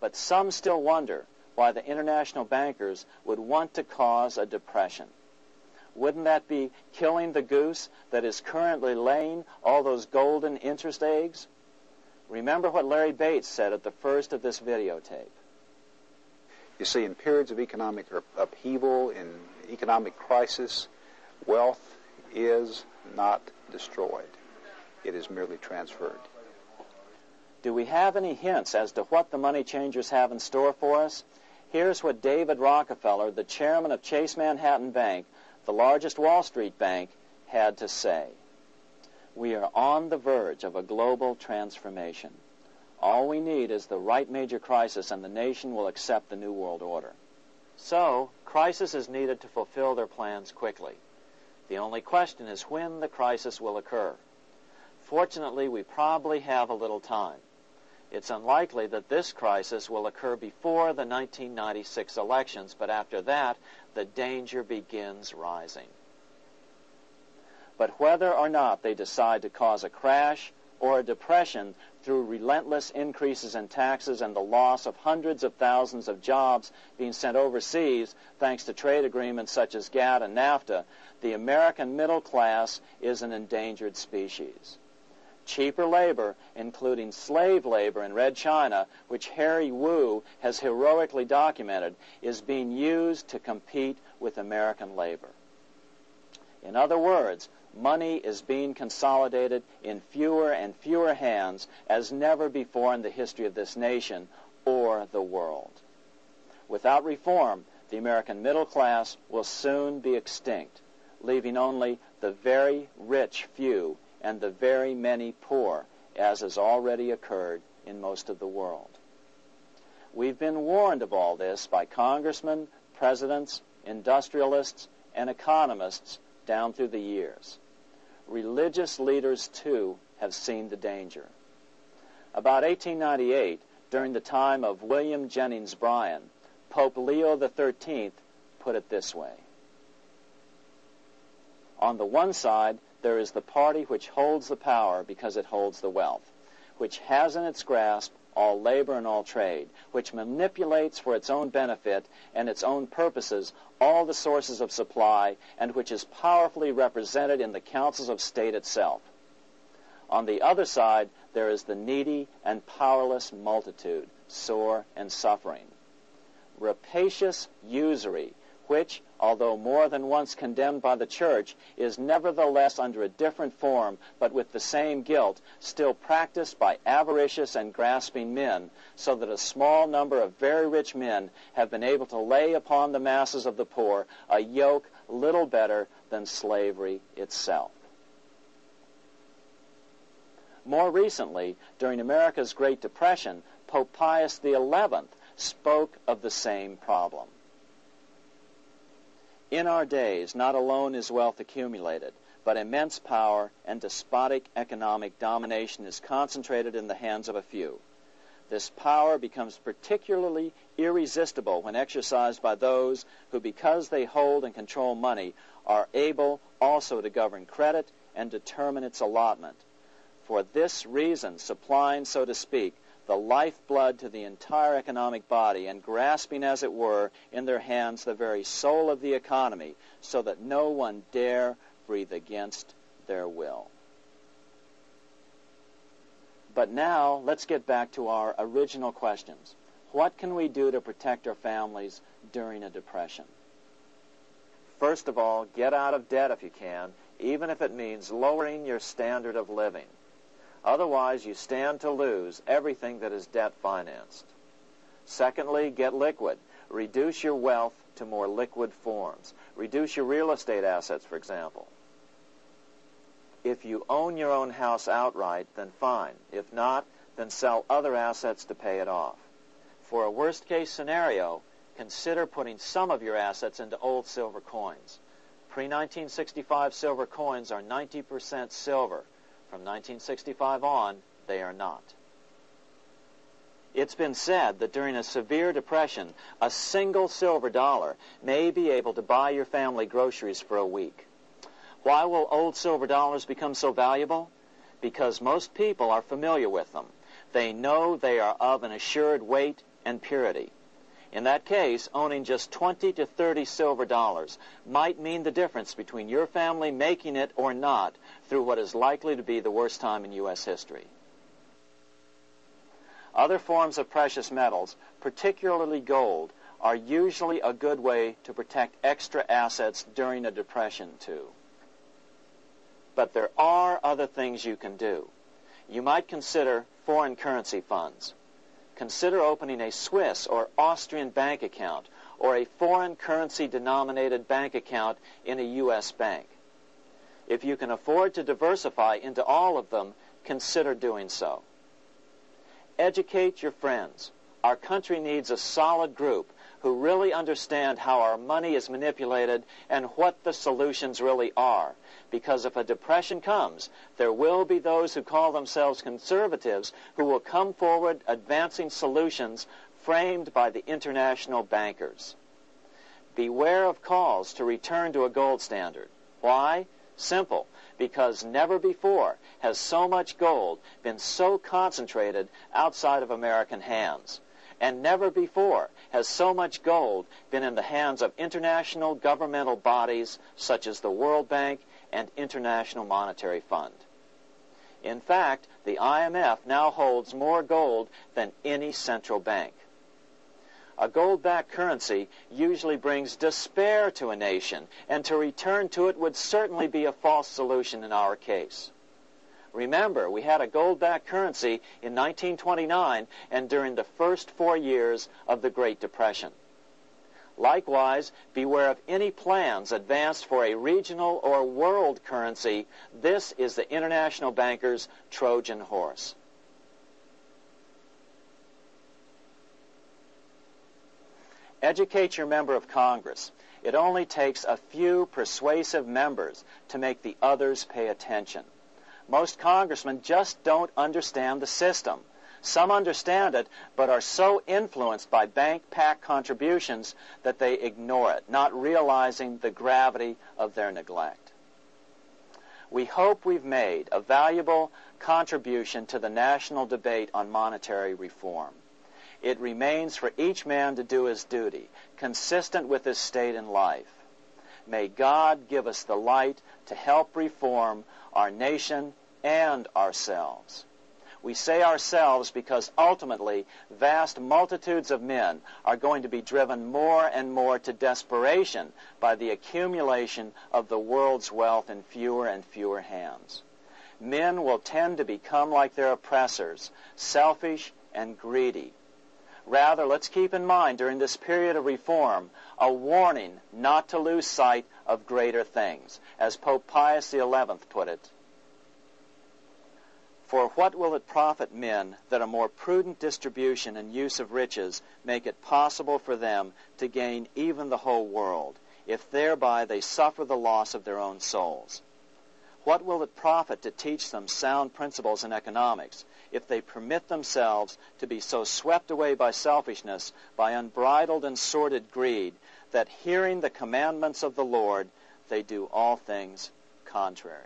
But some still wonder why the international bankers would want to cause a depression. Wouldn't that be killing the goose that is currently laying all those golden interest eggs? Remember what Larry Bates said at the first of this videotape. You see, in periods of economic upheaval, in economic crisis, wealth is not destroyed. It is merely transferred. Do we have any hints as to what the money changers have in store for us? Here's what David Rockefeller, the chairman of Chase Manhattan Bank, the largest Wall Street bank, had to say. We are on the verge of a global transformation. All we need is the right major crisis, and the nation will accept the New World Order. So, crisis is needed to fulfill their plans quickly. The only question is when the crisis will occur. Fortunately, we probably have a little time. It's unlikely that this crisis will occur before the 1996 elections, but after that, the danger begins rising. But whether or not they decide to cause a crash or a depression through relentless increases in taxes and the loss of hundreds of thousands of jobs being sent overseas thanks to trade agreements such as GATT and NAFTA, the American middle class is an endangered species. Cheaper labor, including slave labor in Red China, which Harry Wu has heroically documented, is being used to compete with American labor. In other words, money is being consolidated in fewer and fewer hands as never before in the history of this nation or the world. Without reform, the American middle class will soon be extinct, leaving only the very rich few and the very many poor, as has already occurred in most of the world. We've been warned of all this by congressmen, presidents, industrialists, and economists down through the years. Religious leaders, too, have seen the danger. About 1898, during the time of William Jennings Bryan, Pope Leo XIII put it this way. On the one side, there is the party which holds the power because it holds the wealth, which has in its grasp all labor and all trade, which manipulates for its own benefit and its own purposes all the sources of supply, and which is powerfully represented in the councils of state itself. On the other side, there is the needy and powerless multitude, sore and suffering. Rapacious usury, which, although more than once condemned by the Church, is nevertheless under a different form, but with the same guilt, still practiced by avaricious and grasping men, so that a small number of very rich men have been able to lay upon the masses of the poor a yoke little better than slavery itself. More recently, during America's Great Depression, Pope Pius XI spoke of the same problem. In our days, not alone is wealth accumulated, but immense power and despotic economic domination is concentrated in the hands of a few. This power becomes particularly irresistible when exercised by those who, because they hold and control money, are able also to govern credit and determine its allotment. For this reason, supplying, so to speak, the lifeblood to the entire economic body, and grasping, as it were, in their hands the very soul of the economy, so that no one dare breathe against their will. But now, let's get back to our original questions. What can we do to protect our families during a depression? First of all, get out of debt if you can, even if it means lowering your standard of living. Otherwise, you stand to lose everything that is debt-financed. Secondly, get liquid. Reduce your wealth to more liquid forms. Reduce your real estate assets, for example. If you own your own house outright, then fine. If not, then sell other assets to pay it off. For a worst-case scenario, consider putting some of your assets into old silver coins. Pre-1965 silver coins are 90% silver. From 1965 on, they are not. It's been said that during a severe depression, a single silver dollar may be able to buy your family groceries for a week. Why will old silver dollars become so valuable? Because most people are familiar with them. They know they are of an assured weight and purity. In that case, owning just 20 to 30 silver dollars might mean the difference between your family making it or not through what is likely to be the worst time in U.S. history. Other forms of precious metals, particularly gold, are usually a good way to protect extra assets during a depression, too. But there are other things you can do. You might consider foreign currency funds. Consider opening a Swiss or Austrian bank account or a foreign currency denominated bank account in a U.S. bank. If you can afford to diversify into all of them, consider doing so. Educate your friends. Our country needs a solid group who really understand how our money is manipulated and what the solutions really are. Because if a depression comes, there will be those who call themselves conservatives who will come forward advancing solutions framed by the international bankers. Beware of calls to return to a gold standard. Why? Simple. Because never before has so much gold been so concentrated outside of American hands. And never before has so much gold been in the hands of international governmental bodies such as the World Bank and International Monetary Fund. In fact, the IMF now holds more gold than any central bank. A gold-backed currency usually brings despair to a nation, and to return to it would certainly be a false solution in our case. Remember, we had a gold-backed currency in 1929 and during the first 4 years of the Great Depression. Likewise, beware of any plans advanced for a regional or world currency. This is the international bankers' Trojan horse. Educate your member of Congress. It only takes a few persuasive members to make the others pay attention. Most congressmen just don't understand the system. Some understand it, but are so influenced by bank PAC contributions that they ignore it, not realizing the gravity of their neglect. We hope we've made a valuable contribution to the national debate on monetary reform. It remains for each man to do his duty, consistent with his state in life. May God give us the light to help reform our nation and ourselves. We say ourselves because ultimately vast multitudes of men are going to be driven more and more to desperation by the accumulation of the world's wealth in fewer and fewer hands. Men will tend to become like their oppressors, selfish and greedy. Rather, let's keep in mind during this period of reform a warning not to lose sight of greater things, as Pope Pius XI put it. For what will it profit men that a more prudent distribution and use of riches make it possible for them to gain even the whole world, if thereby they suffer the loss of their own souls? What will it profit to teach them sound principles in economics, if they permit themselves to be so swept away by selfishness, by unbridled and sordid greed, that hearing the commandments of the Lord, they do all things contrary?